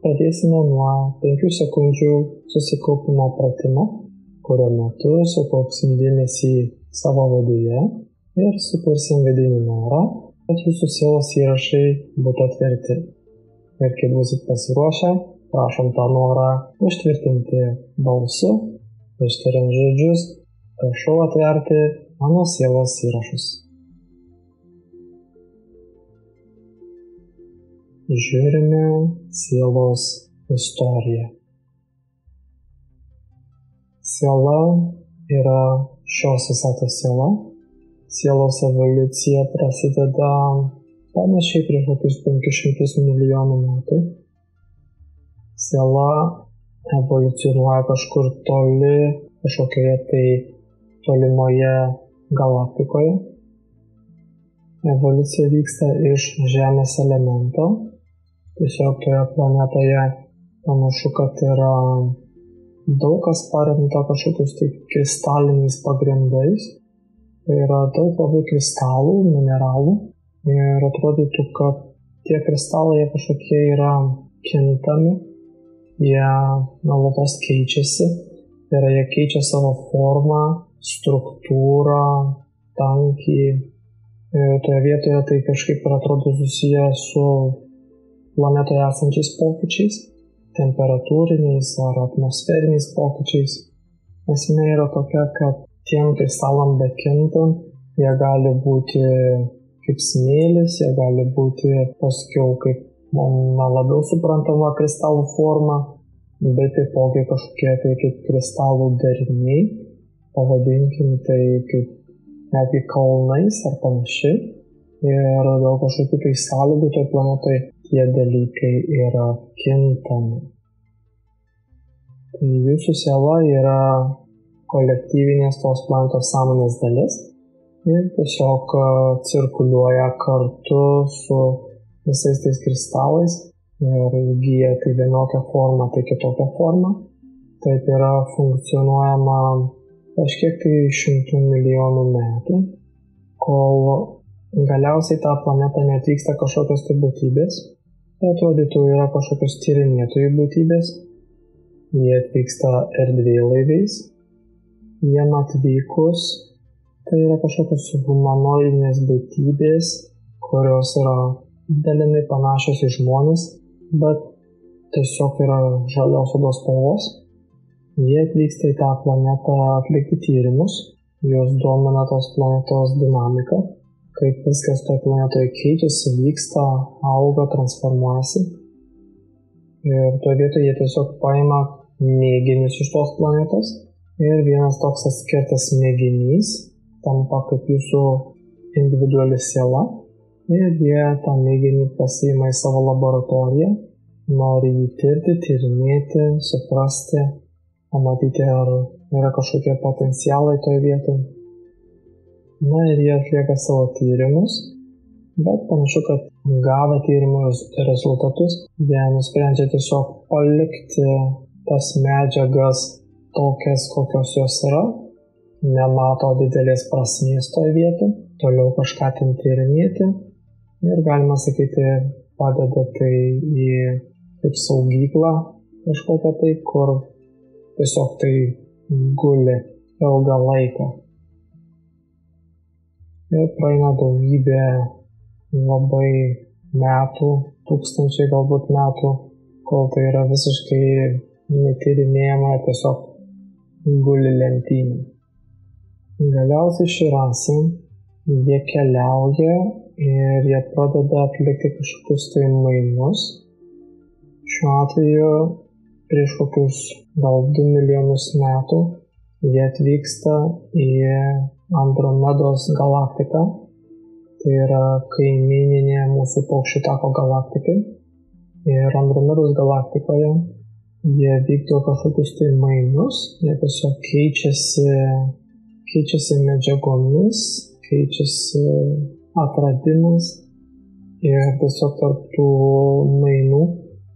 pradėsime nuo 5 sekundžių susikaupimo pratimo, kurio metu sukaupsim dėmesį savo viduje ir sukursim vidinį norą, kad jūsų sielos įrašai būtų atverti. Ir kai būsit pasiruošę, prašom tą norą užtvirtinti balsu, ištariant žodžius, prašau atverti mano sielos įrašus. Žiūrime sielos istoriją. Siela yra šios visatos siela. Sielos evoliucija prasideda panašiai prieš kokius 500 milijonų metų. Siela evoliucionuoja kažkur toli, kažkokioje tai tolimoje galaktikoje. Evoliucija vyksta iš Žemės elemento. Tiesiog toje planetoje panašu, kad yra daug kas paremta kažkokius tai kristaliniais pagrindais. Tai yra daug labai kristalų, mineralų. Ir atrodytų, kad tie kristalai kažkokie yra kintami. Jie nuolatos keičiasi. Tai yra, jie keičia savo formą, struktūrą, tankį. Toje vietoje tai kažkaip atrodo susiję su planetoje esančiais pokyčiais, temperatūriniais ar atmosferiniais pokyčiais. Esmė yra tokia, kad tiem kristalam bekintant, jie gali būti kaip smėlis, jie gali būti paskiau kaip labiau suprantama kristalų forma, bet taipogi kažkokie tai kaip kristalų dariniai, pavadinkim tai kaip netgi kalnais ar panašiai. Ir dėl kažkokių tai sąlygų toje planetoje tie dalykai yra kintami. Tai jūsų siela yra kolektyvinės tos planetos sąmonės dalis ir tiesiog cirkuliuoja kartu su visais tais kristalais ir įgyja tai vienokią formą, tai kitokią formą. Taip yra funkcionuojama kažkiek tai 100 milijonų metų, kol galiausiai tą planetą neatvyksta kažkokios tai būtybės. Tai atrodytų yra kažkokios tyrinėtojų būtybės. Jie atvyksta erdvėlaiviais. Jiem atvykus, tai yra kažkokios humanoidinės būtybės, kurios yra dalinai panašios į žmones, bet tiesiog yra žalios odos spalvos. Jie atvyksta į tą planetą atlikti tyrimus. Jos domina tos planetos dinamika. Kaip viskas toje planetoje keičiasi, vyksta, auga, transformuojasi. Ir toje vietoje jie tiesiog paima mėginius iš tos planetos ir vienas toks atskirtas mėginys tampa kaip jūsų individuali siela ir jie tą mėginį pasiima į savo laboratoriją, nori jį tirti, tyrinėti, suprasti, pamatyti, ar yra kažkokie potencialai toje vietoje. Na ir jie atlieka savo tyrimus, bet panašu, kad gavę tyrimų rezultatus, jie nusprendžia tiesiog palikti tas medžiagas tokias, kokios jos yra, nemato didelės prasmės toje vietoje, toliau kažką ten tyrinėti ir galima sakyti, padeda tai į kaip saugyklą kažkokią tai, kur tiesiog tai guli ilgą laiką. Ir praeina daugybė labai metų, tūkstančiai galbūt metų, kol tai yra visiškai netyrinėjama, tiesiog guli lentynė. Galiausiai ši rasė, jie keliauja ir jie pradeda atlikti kažkokius tai mainus. Šiuo atveju prieš kokius gal 2 milijonus metų jie atvyksta į Andromedos galaktika, tai yra kaimyninė mūsų paukščių tako galaktikai. Ir Andromedos galaktikoje jie vykdo kažkokius tai mainus, jie tiesiog keičiasi medžiagomis, keičiasi atradimais ir tiesiog tarp tų mainų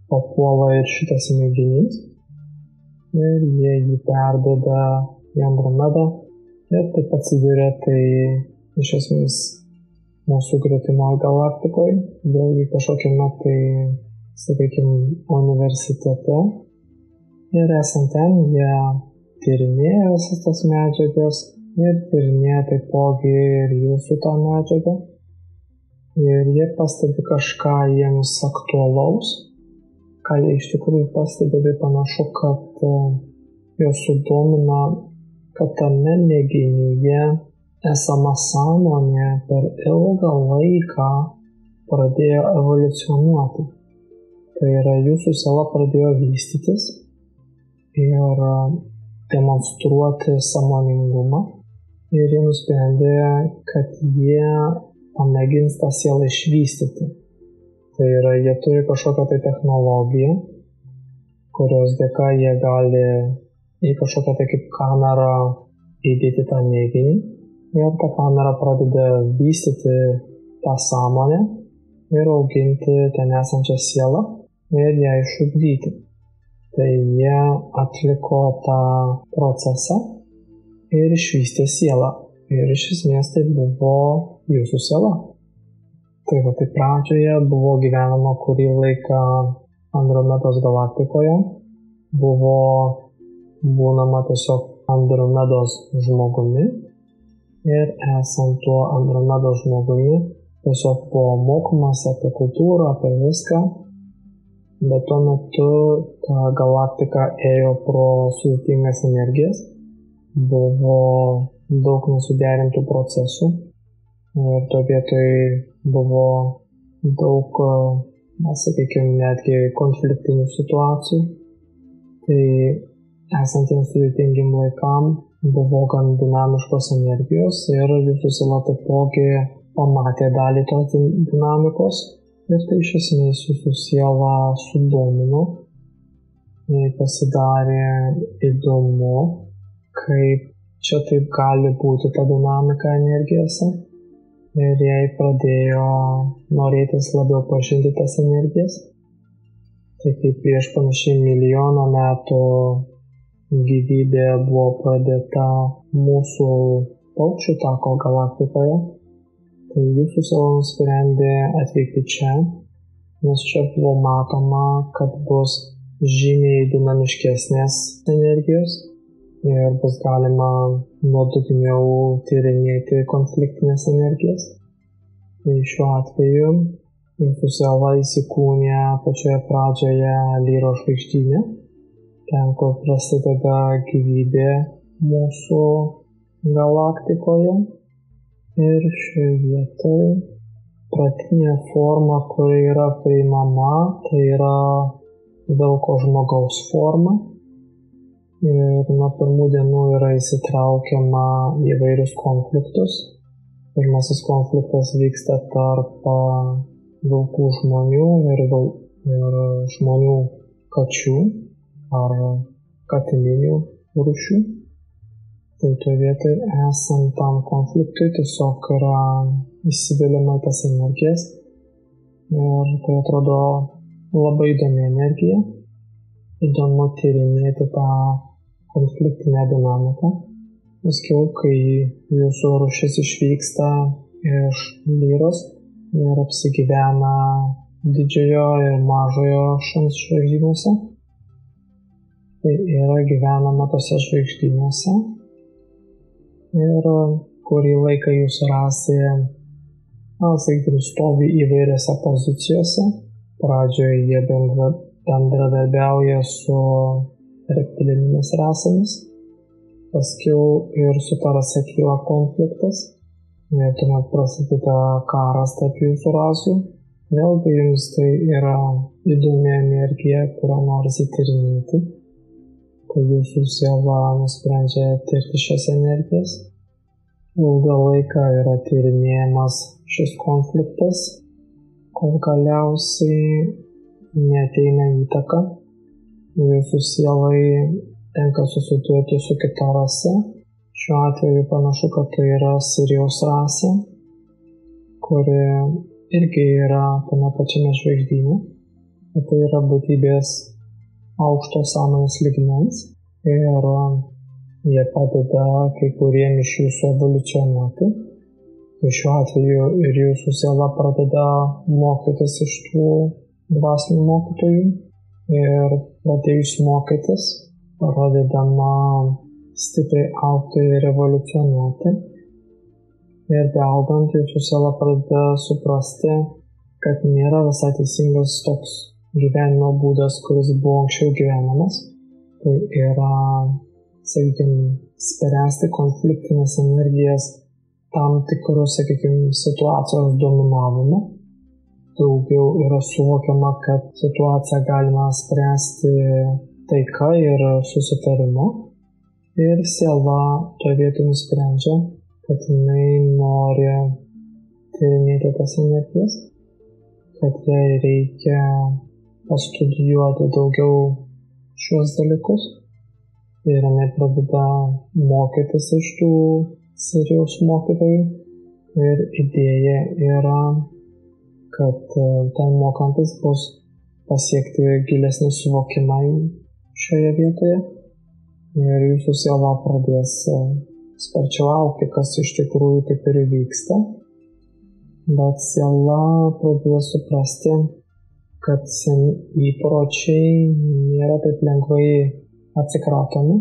papuola ir šitas mėginys ir jie jį perduoda į Andromedą. Ir taip atsiduria tai iš esmės mūsų gretimoje galaktikoje, vėlgi kažkokiame tai sakykime, universitete ir esant ten jie tyrinėja visas tas medžiagas ir tyrinėja taipogi ir jūsų tą medžiagą. Ir jie pastebi kažką jiems aktualaus, ką jie iš tikrųjų pastebi, tai panašu, kad juos sudomina, kad tame mėginyje esama sąmonė per ilgą laiką pradėjo evoliucionuoti. Tai yra, jūsų siela pradėjo vystytis ir demonstruoti sąmoningumą ir jie nusprendė, kad jie pamėgins tą sielą išvystyti. Tai yra, jie turi kažkokią tai technologiją, kurios dėka jie gali į kažkokią tai kaip kamerą įdėti tą mėginį ir ta kamera pradeda vystyti tą sąmonę ir auginti ten esančią sielą ir ją išugdyti. Tai jie atliko tą procesą ir išvystė sielą. Ir iš esmės tai buvo jūsų siela. Tai va, tai pradžioje buvo gyvenama kurį laiką Andromedos galaktikoje. Buvo būnama tiesiog Andromedos žmogumi. Ir esant tuo Andromedos žmogumi tiesiog buvo mokomas apie kultūrą, apie viską. Bet tuo metu ta galaktika ėjo pro sudėtingas energijas. Buvo daug nesuderintų procesų ir to vietoj buvo daug, sakykime, netgi konfliktinių situacijų. Tai esantiems sudėtingim laikam buvo gan dinamiškos energijos ir jūsų siela taipogi pamatė dalį tos dinamikos ir tai iš esmės jūsų sielą sudomino. Pasidarė įdomu, kaip čia taip gali būti ta dinamika energijose ir jai pradėjo norėtis labiau pažinti tas energijas. Tai kaip prieš panašiai milijoną metų gyvybė buvo pradėta mūsų paukščių tako galaktikoje, tai jūsų siela nusprendė atvykti čia, nes čia buvo matoma, kad bus žymiai dinamiškesnės energijos ir bus galima nuodugniau tyrinėti konfliktinės energijas. Tai šiuo atveju jūsų siela įsikūnė pačioje pradžioje Lyro žvaigždyne, ten, kur prasideda gyvybė mūsų galaktikoje. Ir šioje vietoje pradinė forma, kuri yra priimama, tai yra vilko žmogaus forma. Ir nuo pirmų dienų yra įsitraukiama įvairius konfliktus. Pirmasis konfliktas vyksta tarp vilkų žmonių ir žmonių kačių ar katininių rūšių. Tai toje vietoje esant tam konfliktui tiesiog yra įsiveliama tas energijas ir tai atrodo labai įdomi energija. Įdomu tyrinėti tą konfliktinę dinamiką. Paskiau, kai jūsų rūšis išvyksta iš Lyros ir apsigyvena didžiojo ir mažojo šuns žvaigždynuose, tai yra gyvenama tose žvaigždynuose ir kurį laiką jūsų rasė, sakykime, stovi įvairiose pozicijose. Pradžioje jie bendradarbiauja su reptilinėmis rasėmis, paskiau ir su ta rase kyla konfliktas ir tuomet prasideda karas tarp jūsų rasių. Vėlgi jums tai yra įdomi energija, kurią norisi tyrinėti, kai jūsų siela nusprendžia tirti šias energijas. Ilgą laiką yra tyrinėjamas šis konfliktas, kol galiausiai neateina įtaka. Jūsų sielai tenka susidurti su kita rase. Šiuo atveju panašu, kad tai yra Sirijos rasė, kuri irgi yra tame pačiame žvaigždyne. Tai yra būtybės aukšto sąmonės lygmens ir jie padeda kai kuriem iš jūsų evoliucionuoti. Tai šiuo atveju ir jūsų siela pradeda mokytis iš tų dvasinių mokytojų ir pradėjus mokytis, pradedama stipriai augti ir evoliucionuoti. Ir beaugant jūsų siela pradeda suprasti, kad nėra visai teisingas toks gyvenimo būdas, kuris buvo anksčiau gyvenamas. Tai yra, sakykime, spręsti konfliktinės energijas tam tikrus, sakykime, situacijos dominavimu. Daugiau yra suvokiama, kad situaciją galima spręsti taika ir susitarimu. Ir siela toje vietoje nusprendžia, kad jinai nori tyrinėti tas energijas, kad jai reikia pastudijuoti daugiau šios dalykus. Ir jinai pradeda mokytis iš tų serijos mokytojų. Ir idėja yra, kad ten mokantis bus pasiekti gilesnį suvokimą šioje vietoje. Ir jūsų siela pradės sparčiau augti, kas iš tikrųjų taip ir vyksta. Bet siela pradėjo suprasti, kad seni įpročiai nėra taip lengvai atsikratomi.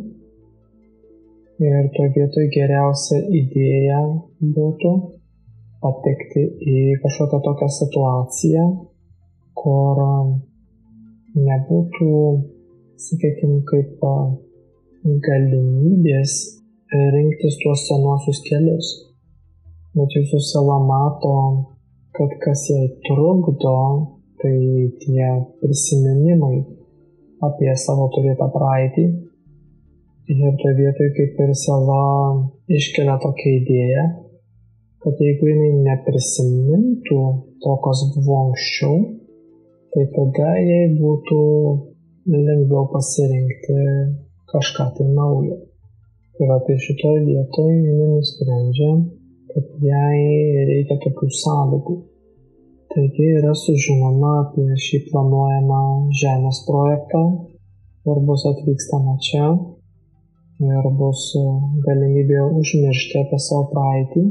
Ir toje vietoje geriausia idėja būtų patekti į kažkokią tokią situaciją, kur nebūtų, sakykime, kaip galimybės rinktis tuos senuosius kelius. Bet jūsų siela mato, kad kas jai trukdo, tai tie prisiminimai apie savo turėtą praeitį. Ir toje vietoje kaip ir siela iškelia tokią idėją, kad jeigu jinai neprisimintų to, kas buvo anksčiau, tai tada jai būtų lengviau pasirinkti kažką tai naujo. Tai va, tai šitoje vietoje jinai nusprendžia, kad jai reikia tokių sąlygų. Taigi yra sužinoma apie šį planuojamą žemės projektą ir bus atvykstama čia ir bus galimybė užmiršti apie savo praeitį.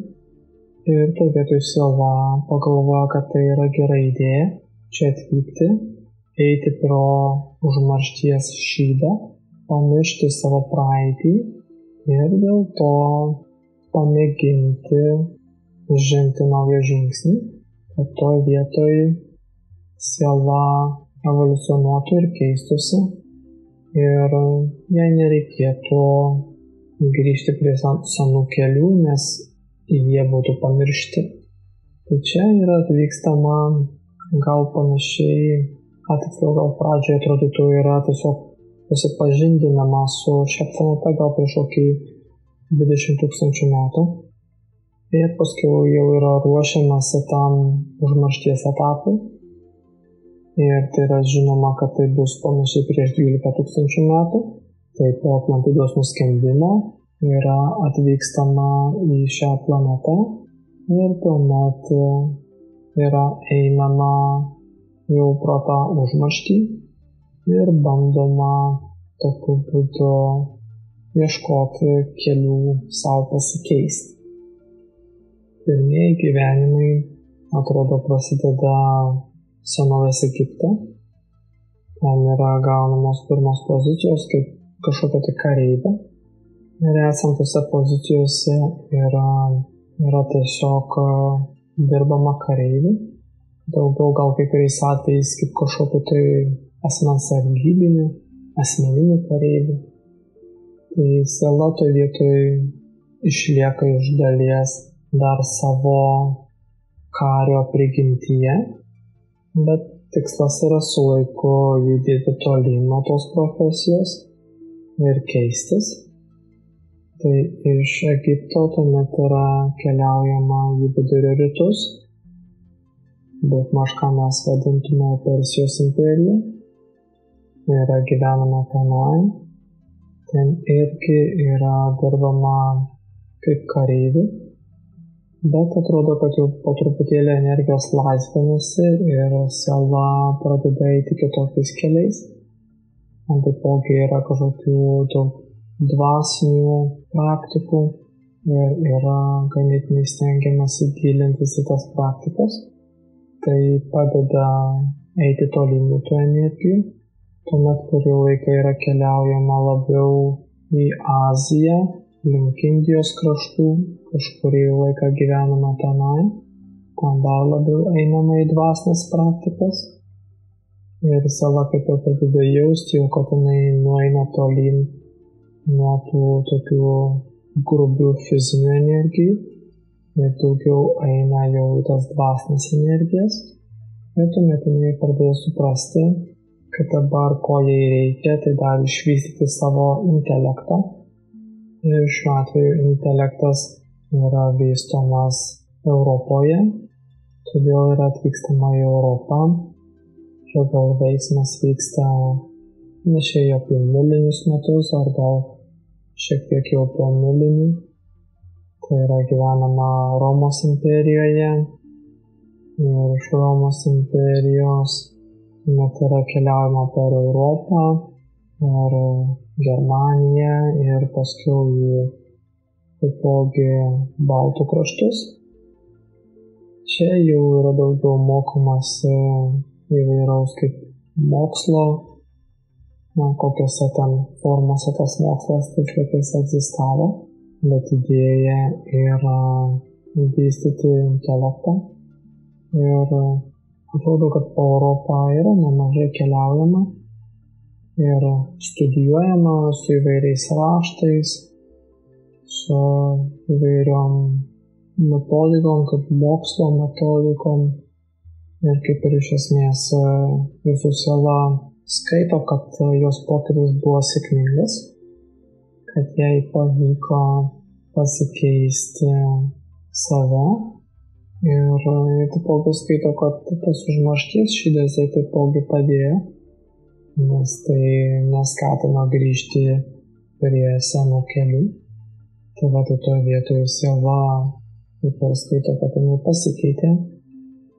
Ir toje vietoje siela pagalvoja, kad tai yra gera idėja čia atvykti, eiti pro užmaršties šydą, pamiršti savo praeitį ir dėl to pamėginti žengti naują žingsnį, kad toje vietoje siela evoliucionuotų ir keistusi ir jai nereikėtų grįžti prie senų kelių, nes jie būtų pamiršti. Tai čia yra atvykstama gal panašiai, tiksliau gal pradžioje atrodytų yra tiesiog susipažindinama su šia planeta gal prieš kokį 20 000 metų. Ir paskui jau yra ruošiamasi tam užmaršties etapui. Ir tai yra žinoma, kad tai bus panašiai prieš 12 000 metų. Tai po Atlantidos nuskendimo yra atvykstama į šią planetą ir tuomet yra einama jau pro tą užmarštį ir bandoma tokiu būdu ieškoti kelių savo pasikeisti. Pirmieji gyvenimai, atrodo, prasideda senovės Egipte. Ten yra gaunamos pirmos pozicijos kaip kažkokia tai kareivė. Ir esant tose pozicijose yra tiesiog dirbama kareivių. Daugiau gal kai kuriais atvejais kaip kažkokiu tai asmens sargybinių, asmeninių kareivių. Tai siela toje vietoje išlieka iš dalies dar savo kario prigimtyje, bet tikslas yra su laiku judėti tolyn nuo tos profesijos ir keistis. Tai iš Egipto tuomet yra keliaujama į vidurio rytus, bet ką mes vadintume Persijos imperija. Yra gyvenama tenai. Ten irgi yra dirbama kaip kareivių. Bet atrodo, kad jau po truputėlį energijos laisvinasi ir siela pradeda eiti kitokiais keliais. Man taipogi yra kažkokių daug dvasinių praktikų ir yra ganėtinai stengiamasi gilintis į tas praktikas. Tai padeda eiti tolyn į tų energijų. Tuomet kurį laiką yra keliaujama labiau į Aziją, link Indijos kraštų, kažkurį laiką gyvenama tenai, ten dar labiau einama į dvasinės praktikas. Ir siela kaip ir pradeda jausti, jau kad jinai nueina tolyn nuo tų tokių grubių fizinių energijų ir daugiau eina jau į tas dvasinės energijas. Ir tuomet jinai pradėjo suprasti, kad dabar ko jai reikia, tai dar išvystyti savo intelektą. Ir šiuo atveju intelektas yra vystomas Europoje, todėl yra atvykstama į Europą. Gal veiksmas vyksta panašiai apie nulinius metus ar gal šiek tiek jau po nulinių. Tai yra gyvenama Romos imperijoje ir iš Romos imperijos net yra keliaujama per Europą ir Germaniją ir paskui į taipogi Baltų kraštus. Čia jau yra daugiau mokomasi įvairaus kaip mokslo, kokiose ten formose tas mokslas tais laikais egzistavo, bet idėja yra vystyti intelektą. Ir atrodo, kad po Europą yra nemažai keliaujama ir studijuojama su įvairiais raštais, su įvairiom metodikom, kaip mokslo metodikom. Ir kaip ir iš esmės jūsų siela skaito, kad jos pokytis buvo sėkmingas, kad jai pavyko pasikeisti save ir taipogi skaito, kad tas užmaršties šydas jai taipogi padėjo, nes tai neskatina grįžti prie senų kelių. Tai va, tai toje vietoje siela kaip ir skaito, kad jinai pasikeitė.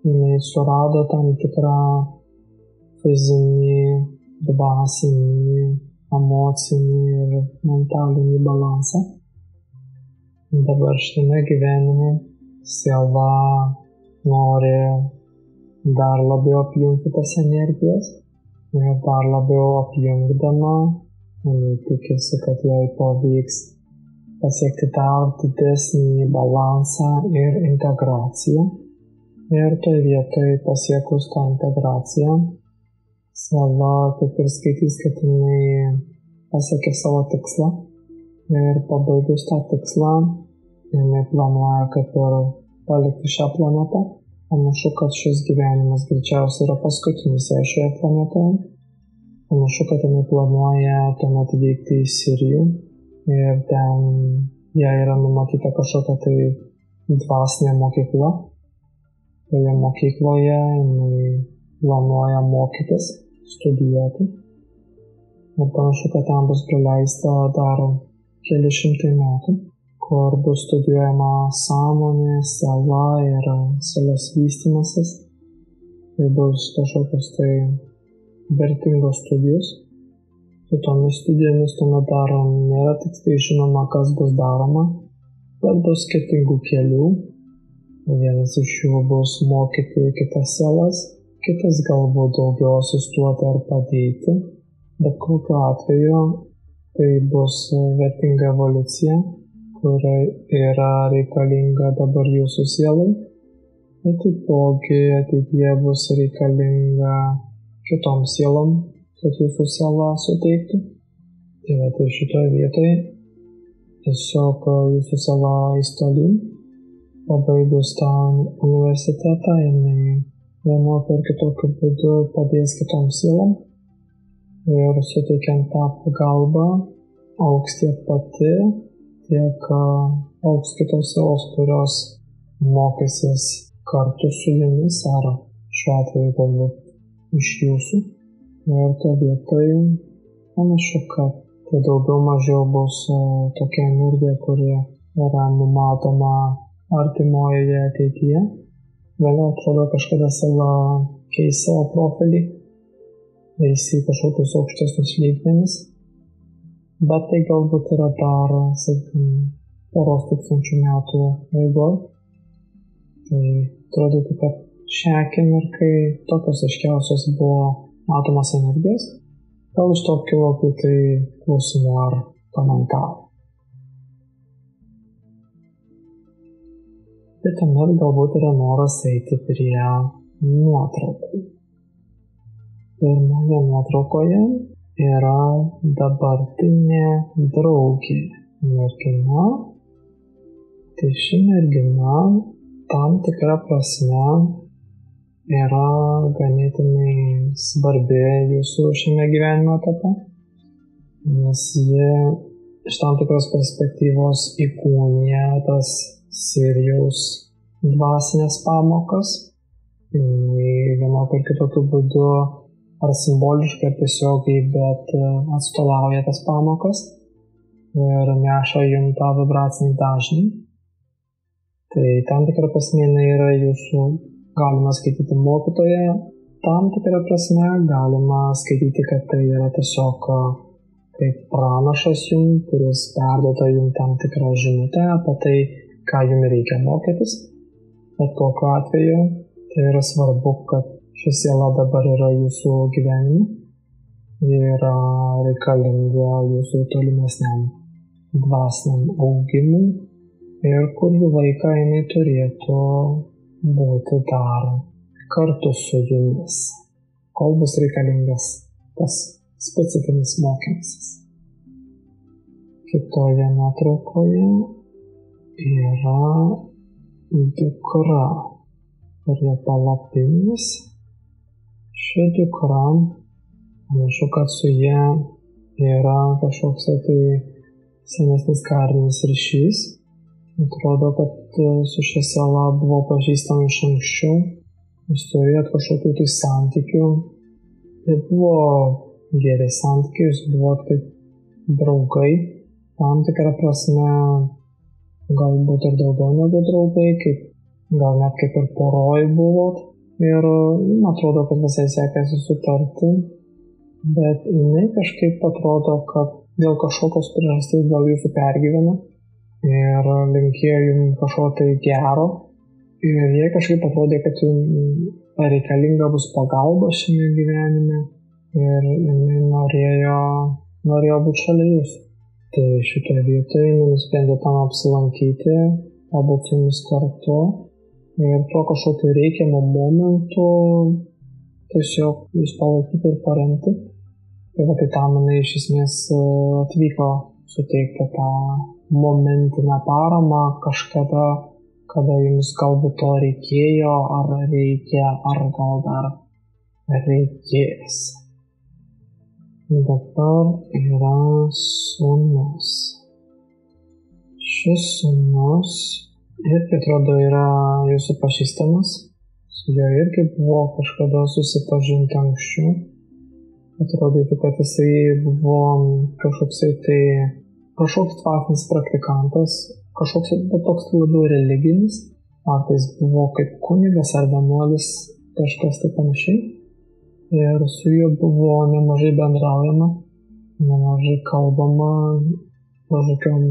Jinai surado tam tikrą fizinį, dvasinį, emocinį ir mentalinį balansą. Dabar šitame gyvenime siela nori dar labiau apjungti tas energijas ir dar labiau apjungdama, jinai tikisi, kad jai pavyks pasiekti dar didesnį balansą ir integraciją. Ir toje vietoje pasiekus tą integraciją, siela kaip ir skaitys, kad jinai pasiekė savo tikslą. Ir pabaigus tą tikslą, jinai planuoja kaip ir palikti šią planetą. Panašu, kad šis gyvenimas greičiausiai yra paskutinis šioje planetoje. Panašu, kad jinai planuoja tuomet vykti į Sirijų. Ir ten jai yra numatyta kažkokia tai dvasinė mokykla. Toje mokykloje jinai planuoja mokytis, studijuoti. Ir panašu, kad ten bus praleista dar keli šimtai metų, kur bus studijuojama sąmonė, siela ir sielos vystymasis. Tai bus kažkokios tai vertingos studijos. Su tomis studijomis tuomet dar nėra tiksliai žinoma, kas bus daroma, bet bus skirtingų kelių. Vienas iš jų bus mokyti kitas sielas, kitas galbūt daugiau asistuoti ar padėti, bet kokiu atveju tai bus vertinga evoliucija, kuri yra reikalinga dabar jūsų sielai, ir taipogi ateityje bus reikalinga kitom sielom, kad jūsų siela suteiktų. Tai šitoje vietoje tiesiog jūsų siela įstolyn. Pabaigus tą universitetą, jinai vienokiu ar kitokiu būdu padės kitom sielom ir suteikiant tą pagalbą augs tiek pati, tiek augs kitos sielos, kurios mokysis kartu su jumis ar šiuo atveju galbūt iš jūsų. Ir to vietoj panašu, kad tai daugiau mažiau bus tokia energija, kuri yra numatoma artimoje ateityje. Vėliau atrodo kažkada siela keis savo profilį, eis į kažkokius aukštesnius lygmenis, bet tai galbūt yra dar, sakykime, poros tūkstančių metų eigoje. Tai atrodo, kad šią akimirkai tokios aiškiausios buvo matomos energijos. Gal iš to kilo tai klausimų ar komentarų. Ir tuomet galbūt yra noras eiti prie nuotraukų. Pirmoje nuotraukoje yra dabartinė draugė mergina. Tai ši mergina tam tikra prasme yra ganėtinai svarbi jūsų šiame gyvenimo etape, nes ji iš tam tikros perspektyvos įkūnija tas Sirijaus dvasinės pamokas, vienokio ir kitokiu būdu ar simboliškai ar tiesiogiai, bet atstovauja tas pamokas ir neša jums tą vibracinį dažnį. Tai tam tikra prasme yra jūsų, galima skaityti mokytoje, tam tikra prasme galima skaityti, kad tai yra tiesiog kaip pranašas jums, kuris perduoda jums tam tikrą žinutę apie tai, ką jums reikia mokytis. Bet kokiu atveju tai yra svarbu, kad ši siela dabar yra jūsų gyvenime, yra reikalinga jūsų tolimesniam dvasiniam augimui ir kurį laiką jinai turėtų būti dar kartu su jumis, kol bus reikalingas tas specifinis mokymasis. Kitoje nuotraukoje yra dukra prie palapinės. Ši dukra, panašu, kad su ja yra kažkoks senesnis karinis ryšys. Atrodo, kad su šia siela buvo pažįstama iš anksčiau. Jūs turėjot kažkokių tai santykių. Tai buvo geri santykiai, jūs buvot kaip draugai. Tam tikrą prasme, galbūt ir daugiau negu draugai, gal net kaip ir poroj buvot. Ir atrodo, kad visai sekėsi sutarti, bet jinai kažkaip atrodo, kad dėl kažkokios priežasties gal jūsų pergyvena ir linkėjo jums kažko tai gero. Ir jie kažkaip atrodė, kad jums reikalinga bus pagalba šiame gyvenime ir jinai norėjo būti šalia jūsų. Tai šitoje vietoje nusprendė tam apsilankyti, pabūti su jumis kartu. Ir tuo kažkokiu reikiamą momentu tiesiog jūs palaikyti ir paremti. Tai va, tai tam jinai iš esmės atvyko suteikti tą momentinę paramą kažkada, kada jums galbūt to reikėjo, ar reikia, ar gal dar reikės. Dabar yra sūnus. Šis sūnus irgi atrodo yra jūsų pažįstamas, su juo irgi buvo kažkada susipažinti anksčiau. Atrodytų, kad jisai buvo kažkoks dvasinis praktikantas, kažkoks toks labiau religinis, ar tai buvo kaip kunigas ar vienuolis, kažkas tai panašiai. Ir su juo buvo nemažai bendraujama, nemažai kalbama kažkokiom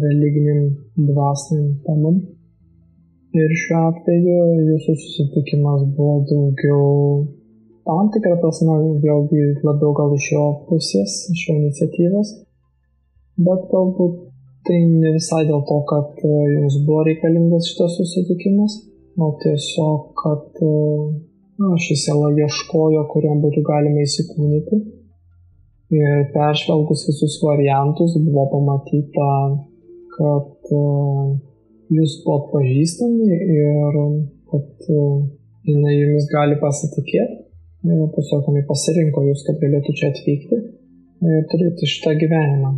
religiniam dvasiniam temam. Ir šiuo atveju jūsų susitikimas buvo daugiau tam tikrą prasme, vėlgi labiau gal iš jo pusės, iš jo iniciatyvos, bet galbūt tai ne visai dėl to, kad jums buvo reikalingas šitas susitikimas, o tiesiog, kad ši siela ieškojo, kuriam būtų galima įsikūnyti. Ir peržvelgus visus variantus buvo pamatyta, kad jūs buvot pažįstami ir kad jinai jumis gali pasitikėti. Ir tiesiog jinai pasirinko jūs, kad galėtų čia atvykti ir turėti šitą gyvenimą.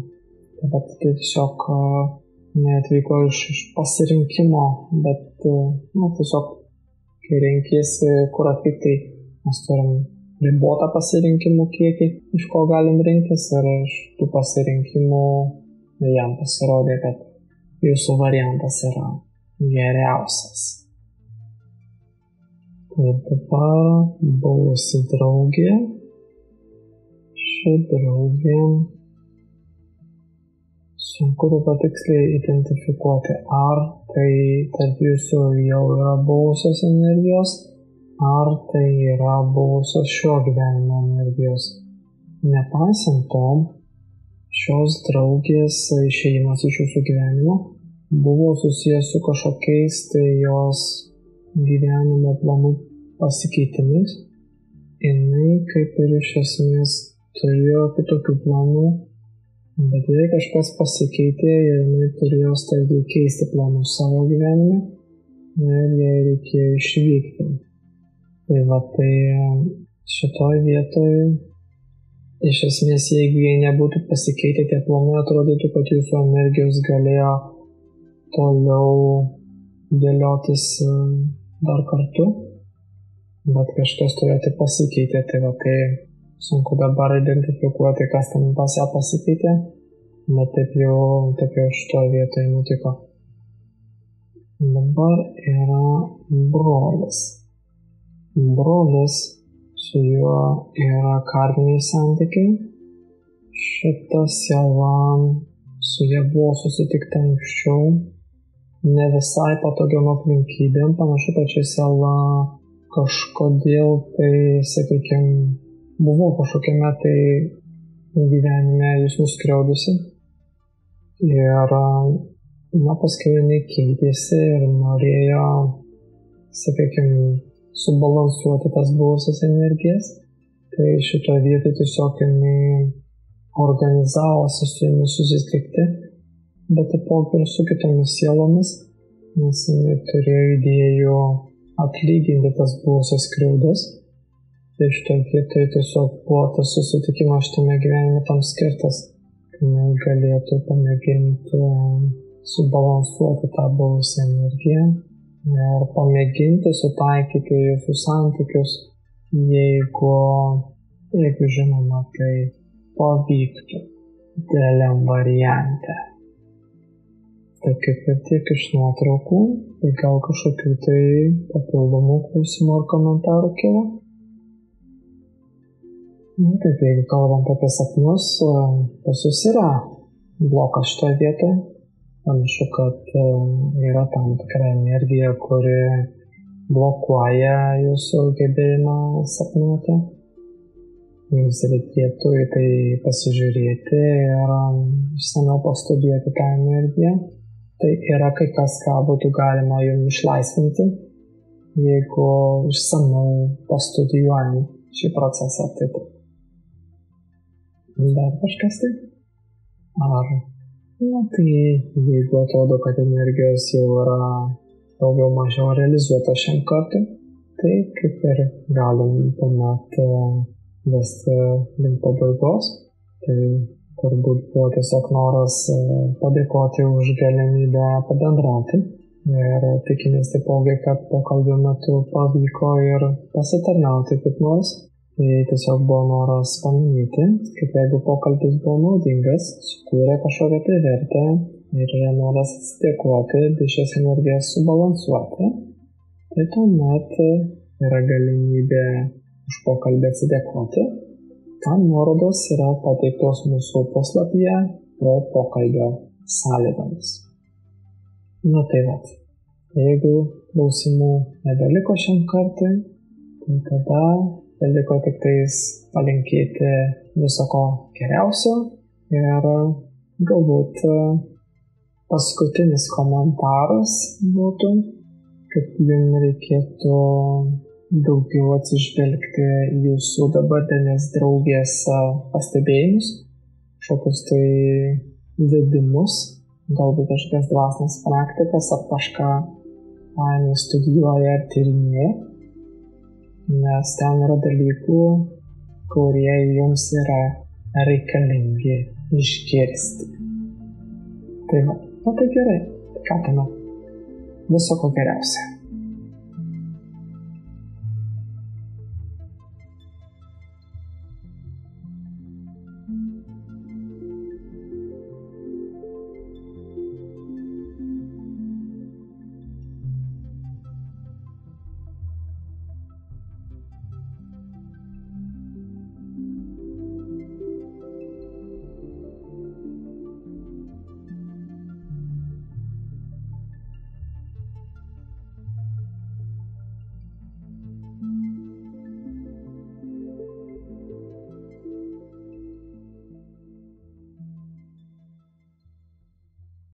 Bet tai tiesiog neatvyko iš pasirinkimo, bet tiesiog kai renkiesi, kur atvykti, mes turim ribotą pasirinkimų kiekį, iš ko galim rinktis, ir iš tų pasirinkimų jam pasirodė, kad jūsų variantas yra geriausias. Ir dabar buvusi draugė. Ši draugė sunku dabar tiksliai identifikuoti, ar tai tarp jūsų jau yra buvusios energijos, ar tai yra buvusios šio gyvenimo energijos. Nepaisant to, šios draugės išėjimas iš jūsų gyvenimo buvo susijęs su kažkokiais tai jos gyvenimo planų pasikeitimais. Jinai kaip ir iš esmės turėjo kitokių planų, bet jei kažkas pasikeitė ir jinai turėjo staigiai keisti planus savo gyvenime ir jai reikėjo išvykti. Tai šitoj vietoj iš esmės, jeigu jie nebūtų pasikeitę tie planai, atrodytų, kad jūsų energijos galėjo toliau dėliotis dar kartu, bet kažkas turėtų pasikeitė, tai sunku dabar identifikuoti, kas ten pas ją pasikeitė, bet taip jau šitoje vietoje nutiko. Dabar yra brolis. Brolis, su juo yra karminiai santykiai. Šita siela su jie buvo susitikta anksčiau, ne visai patogiom aplinkybėm, panašu, kad ši siela kažkodėl tai, sakykime, buvo kažkokiame tai gyvenime jūs nuskriaudusi ir paskui jinai keitėsi ir norėjo, sakykime, subalansuoti tas buvusias energijas. Tai šitoje vietoje tiesiog jinai organizavosi su jumis susitikti, bet taipogi ir su kitomis sielomis, nes jinai turėjo idėjų atlyginti tas buvusias skriaudas. Tai šitoje vietoje tiesiog buvo tas susitikimas šitame gyvenime tam skirtas, kad jinai galėtų pamėginti subalansuoti tą buvusią energiją ir pamėginti sutaikyti jūsų santykius, jeigu žinoma, tai pavyktų dėliam variante. Tai kaip ir tiek iš nuotraukų, tai gal kažkokių tai papildomų klausimų ar komentarų kilo. Taip, jeigu kalbant apie sapnus, pas jūs yra blokas šitoje vietoje. Panašu, kad yra tam tikra energija, kuri blokuoja jūsų gebėjimą sapnuoti. Jums reikėtų į tai pasižiūrėti ir išsamiau pastudijuoti tą energiją. Tai yra kai kas, ką būtų galima jums išlaisvinti, jeigu išsamiau pastudijuojant šį procesą. Dar kažkas tai? Ar? Tai jeigu atrodo, kad energijos jau yra daugiau mažiau realizuota šiam kartui, tai kaip ir galim tuomet vesti link pabaigos. Tai turbūt buvo tiesiog noras padėkoti už galimybę pabendrauti ir tikimės taipogi, kad pokalbio metu pavyko ir pasitarnauti kaip nors. Tai tiesiog buvo noras paminėti, kad jeigu pokalbis buvo naudingas, sukūrė kažkokią tai vertę ir yra noras atsidėkoti bei šias energijas subalansuoti, tai tuomet yra galimybė už pokalbį atsidėkoti. Tam nuorodos yra pateiktos mūsų puslapyje po pokalbio sąlygomis. Tai jeigu klausimų nebeliko šiam kartui, tai tada beliko tik tais palinkėti viso ko geriausio ir galbūt paskutinis komentaras būtų, kad jums reikėtų daugiau atsižvelgti jūsų dabartinės draugės pastebėjimus, kažkokius tai vedimus, galbūt kažkokias dvasinės praktikas ar kažką studijuoja ar tyrinėja. Nes ten yra dalykų, kurie jums yra reikalingi išgirsti. Tai gerai, ką tuomet? Viso ko geriausia.